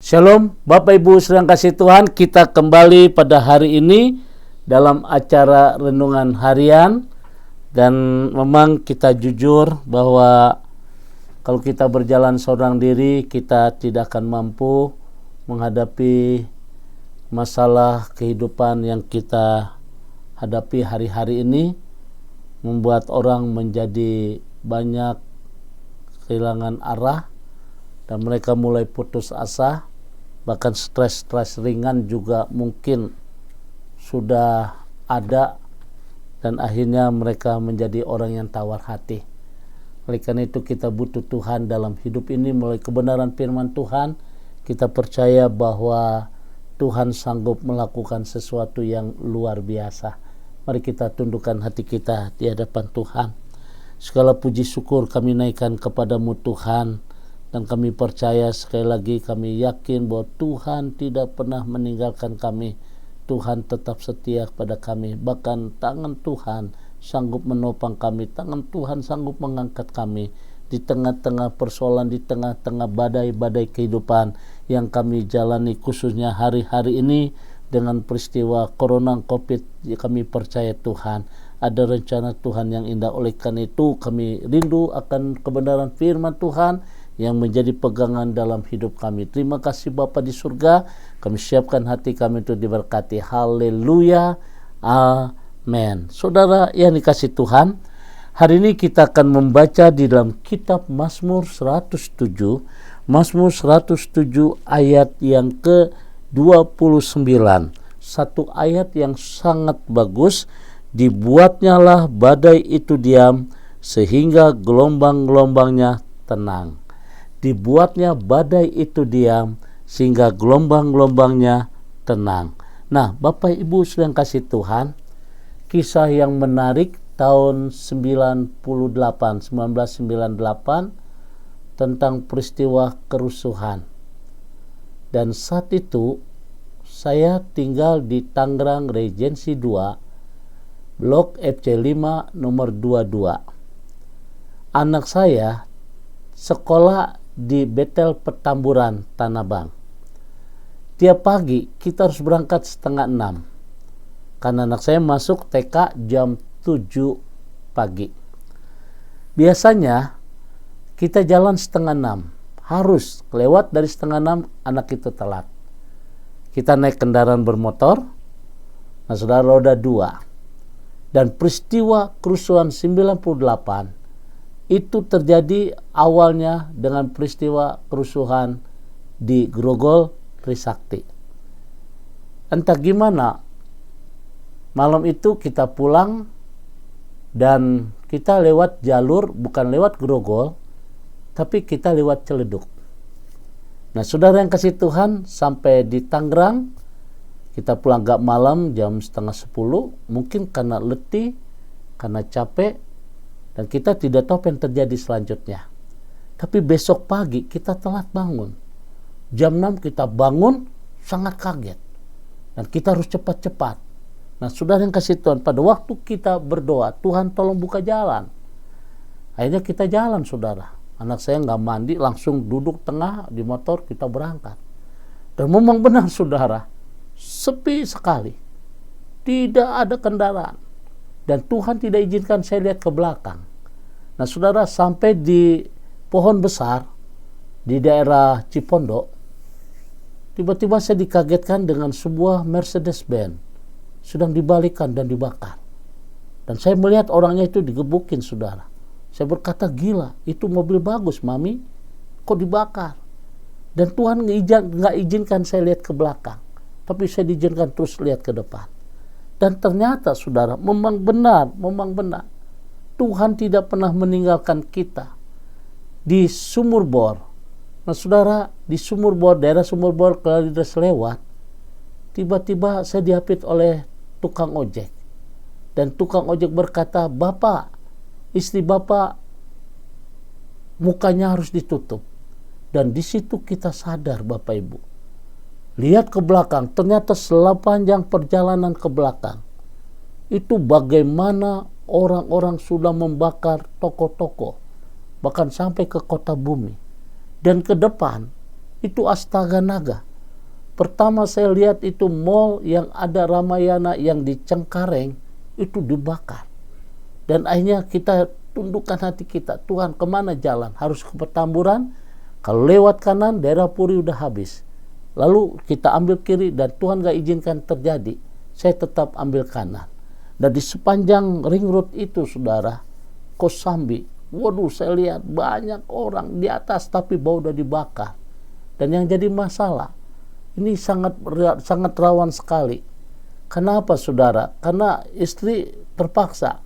Shalom Bapak Ibu sedang kasih Tuhan, kita kembali pada hari ini dalam acara renungan harian. Dan memang kita jujur bahwa kalau kita berjalan seorang diri, kita tidak akan mampu menghadapi masalah kehidupan yang kita hadapi hari-hari ini, membuat orang menjadi banyak kehilangan arah dan mereka mulai putus asa. Bahkan stres ringan juga mungkin sudah ada, dan akhirnya mereka menjadi orang yang tawar hati. Oleh karena itu kita butuh Tuhan dalam hidup ini melalui kebenaran firman Tuhan. Kita percaya bahwa Tuhan sanggup melakukan sesuatu yang luar biasa. Mari kita tundukkan hati kita di hadapan Tuhan. Segala puji syukur kami naikkan kepadamu Tuhan. Dan kami percaya, sekali lagi kami yakin bahwa Tuhan tidak pernah meninggalkan kami. Tuhan tetap setia kepada kami. Bahkan tangan Tuhan sanggup menopang kami. Tangan Tuhan sanggup mengangkat kami di tengah-tengah persoalan, di tengah-tengah badai-badai kehidupan yang kami jalani, khususnya hari-hari ini dengan peristiwa corona COVID. Kami percaya Tuhan ada rencana Tuhan yang indah. Oleh karena itu kami rindu akan kebenaran firman Tuhan yang menjadi pegangan dalam hidup kami. Terima kasih Bapa di surga. Kami siapkan hati kami untuk diberkati. Haleluya. Amin. Saudara yang dikasih Tuhan, hari ini kita akan membaca di dalam kitab Mazmur 107. Mazmur 107 ayat yang ke-29. Satu ayat yang sangat bagus. Dibuatnyalah badai itu diam, sehingga gelombang-gelombangnya tenang. Dibuatnya badai itu diam, sehingga gelombang-gelombangnya tenang. Nah, Bapak Ibu sedang kasih Tuhan, kisah yang menarik tahun 1998 tentang peristiwa kerusuhan. Dan saat itu saya tinggal di Tangerang Regensi 2, Blok FC5 nomor 22. Anak saya sekolah di Betel Petamburan, Tanah Abang. Tiap pagi kita harus berangkat 5:30 karena anak saya masuk TK jam 7 pagi. Biasanya kita jalan 5:30, harus lewat dari 5:30 anak itu telat. Kita naik kendaraan bermotor, nah saudara, roda 2. Dan peristiwa kerusuhan 98 itu terjadi awalnya dengan peristiwa kerusuhan di Grogol Trisakti. Entah gimana, malam itu kita pulang dan kita lewat jalur, bukan lewat Grogol, tapi kita lewat Ciledug. Nah saudara yang kasih Tuhan, sampai di Tangerang kita pulang agak malam jam 9:30, mungkin karena letih, karena capek, dan kita tidak tahu apa yang terjadi selanjutnya. Tapi besok pagi kita telat bangun. Jam 6 kita bangun, sangat kaget. Dan kita harus cepat-cepat. Nah saudara yang kasih Tuhan, pada waktu kita berdoa, Tuhan tolong buka jalan. Akhirnya kita jalan saudara. Anak saya nggak mandi, langsung duduk tengah di motor, kita berangkat. Dan memang benar saudara, sepi sekali. Tidak ada kendaraan. Dan Tuhan tidak izinkan saya lihat ke belakang. Nah saudara, sampai di pohon besar di daerah Cipondo, tiba-tiba saya dikagetkan dengan sebuah Mercedes-Benz sedang dibalikan dan dibakar. Dan saya melihat orangnya itu digebukin saudara. Saya berkata, gila, itu mobil bagus mami, kok dibakar? Dan Tuhan nggak izinkan saya lihat ke belakang, tapi saya diizinkan terus lihat ke depan. Dan ternyata saudara, memang benar, Tuhan tidak pernah meninggalkan kita. Di Sumur Bor, nah saudara, di Sumur Bor, daerah Sumur Bor, kalau sudah lewat, tiba-tiba saya dihapit oleh tukang ojek. Dan tukang ojek berkata, Bapak, istri Bapak mukanya harus ditutup. Dan di situ kita sadar Bapak Ibu. Lihat ke belakang, ternyata sepanjang perjalanan ke belakang, itu bagaimana orang-orang sudah membakar toko-toko, bahkan sampai ke kota bumi. Dan ke depan, itu astaga naga. Pertama saya lihat itu mall yang ada Ramayana yang di Cengkareng itu dibakar. Dan akhirnya kita tundukkan hati kita, Tuhan kemana jalan? Harus ke Petamburan, kalau lewat kanan daerah Puri udah habis. Lalu kita ambil kiri dan Tuhan gak izinkan terjadi. Saya tetap ambil kanan. Dan di sepanjang ring road itu saudara, Kosambi, waduh saya lihat banyak orang di atas tapi bau udah dibakar. Dan yang jadi masalah, ini sangat rawan sekali. Kenapa saudara? Karena istri terpaksa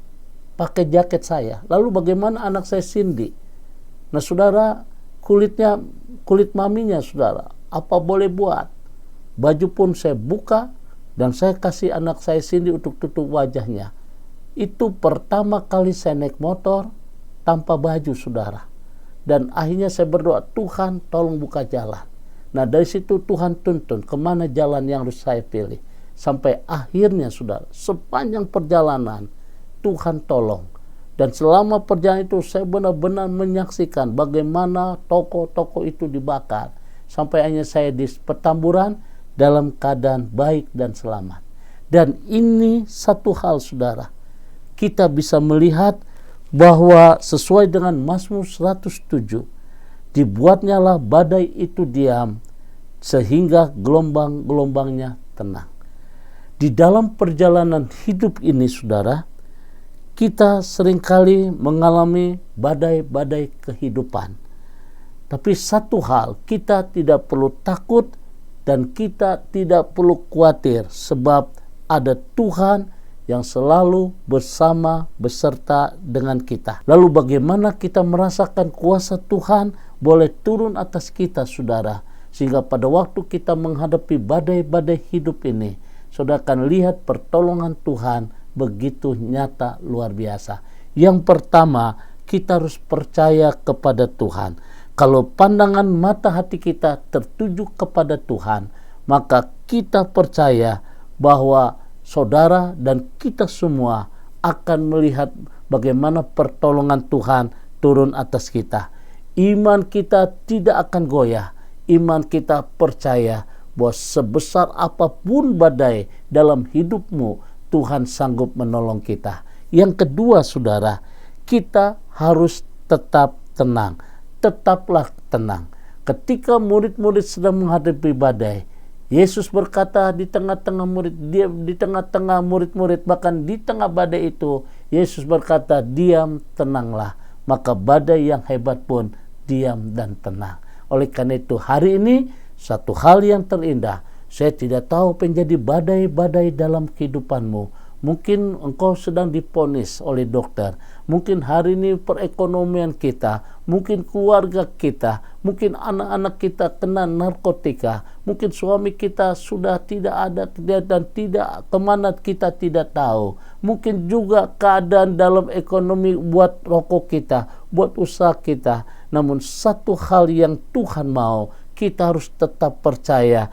pakai jaket saya. Lalu bagaimana anak saya Cindy? Nah saudara, kulit maminya saudara, apa boleh buat? Baju pun saya buka dan saya kasih anak saya Cindy untuk tutup wajahnya. Itu pertama kali saya naik motor tanpa baju saudara. Dan akhirnya saya berdoa, Tuhan tolong buka jalan. Nah dari situ Tuhan tuntun kemana jalan yang harus saya pilih. Sampai akhirnya saudara, sepanjang perjalanan Tuhan tolong. Dan selama perjalanan itu saya benar-benar menyaksikan bagaimana toko-toko itu dibakar. Sampai akhirnya saya di Petamburan dalam keadaan baik dan selamat. Dan ini satu hal saudara, kita bisa melihat bahwa sesuai dengan Mazmur 107, dibuatnya lah badai itu diam, sehingga gelombang-gelombangnya tenang. Di dalam perjalanan hidup ini saudara, kita seringkali mengalami badai-badai kehidupan. Tapi satu hal, kita tidak perlu takut dan kita tidak perlu khawatir, sebab ada Tuhan yang selalu beserta dengan kita. Lalu bagaimana kita merasakan kuasa Tuhan boleh turun atas kita saudara, sehingga pada waktu kita menghadapi badai-badai hidup ini, saudara akan lihat pertolongan Tuhan begitu nyata luar biasa. Yang pertama, kita harus percaya kepada Tuhan. Kalau pandangan mata hati kita tertuju kepada Tuhan, maka kita percaya bahwa saudara dan kita semua akan melihat bagaimana pertolongan Tuhan turun atas kita. Iman kita tidak akan goyah. Iman kita percaya bahwa sebesar apapun badai dalam hidupmu, Tuhan sanggup menolong kita. Yang kedua saudara, kita harus tetap tenang. Tetaplah tenang. Ketika murid-murid sedang menghadapi badai, Yesus berkata di tengah-tengah murid-murid, bahkan di tengah badai itu, Yesus berkata, diam, tenanglah. Maka badai yang hebat pun diam dan tenang. Oleh karena itu hari ini, satu hal yang terindah, saya tidak tahu menjadi badai-badai dalam kehidupanmu. Mungkin engkau sedang diponis oleh dokter. Mungkin hari ini perekonomian kita, mungkin keluarga kita, mungkin anak-anak kita kena narkotika, mungkin suami kita sudah tidak ada dan tidak kemana kita tidak tahu. Mungkin juga keadaan dalam ekonomi buat rokok kita, buat usaha kita. Namun satu hal yang Tuhan mau, kita harus tetap percaya,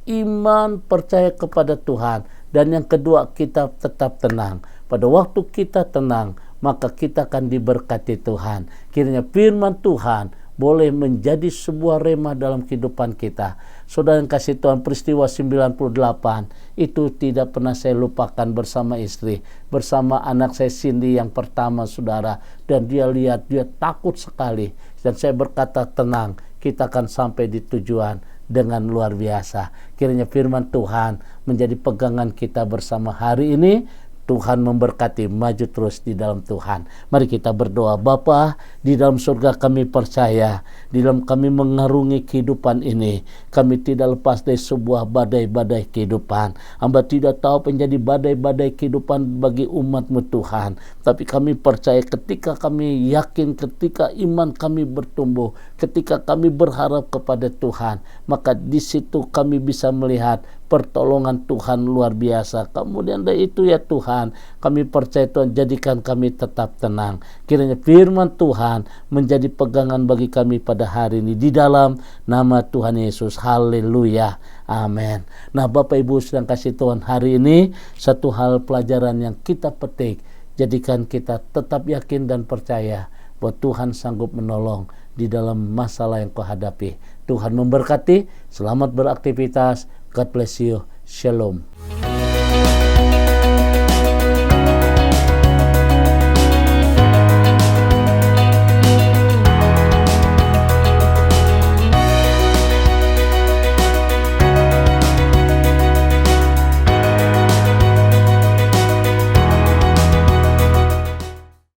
iman, percaya kepada Tuhan. Dan yang kedua, kita tetap tenang. Pada waktu kita tenang, maka kita akan diberkati Tuhan. Kiranya firman Tuhan boleh menjadi sebuah rema dalam kehidupan kita. Saudara yang kasih Tuhan, peristiwa 98 itu tidak pernah saya lupakan bersama istri, bersama anak saya Cindy yang pertama saudara. Dan dia lihat, dia takut sekali. Dan saya berkata, tenang, kita akan sampai di tujuan dengan luar biasa. Kiranya firman Tuhan menjadi pegangan kita bersama hari ini. Tuhan memberkati, maju terus di dalam Tuhan. Mari kita berdoa. Bapa di dalam surga, kami percaya di dalam kami mengarungi kehidupan ini, kami tidak lepas dari sebuah badai-badai kehidupan. Hamba tidak tahu menjadi badai-badai kehidupan bagi umat-Mu Tuhan, tapi kami percaya ketika kami yakin, ketika iman kami bertumbuh, ketika kami berharap kepada Tuhan, maka di situ kami bisa melihat pertolongan Tuhan luar biasa. Kemudian dari itu ya Tuhan, kami percaya Tuhan, jadikan kami tetap tenang. Kiranya firman Tuhan menjadi pegangan bagi kami pada hari ini. Di dalam nama Tuhan Yesus. Haleluya. Amin. Nah Bapak Ibu sedang kasih Tuhan, hari ini satu hal pelajaran yang kita petik. Jadikan kita tetap yakin dan percaya bahwa Tuhan sanggup menolong di dalam masalah yang kau hadapi. Tuhan memberkati, selamat beraktivitas, God bless you, Shalom.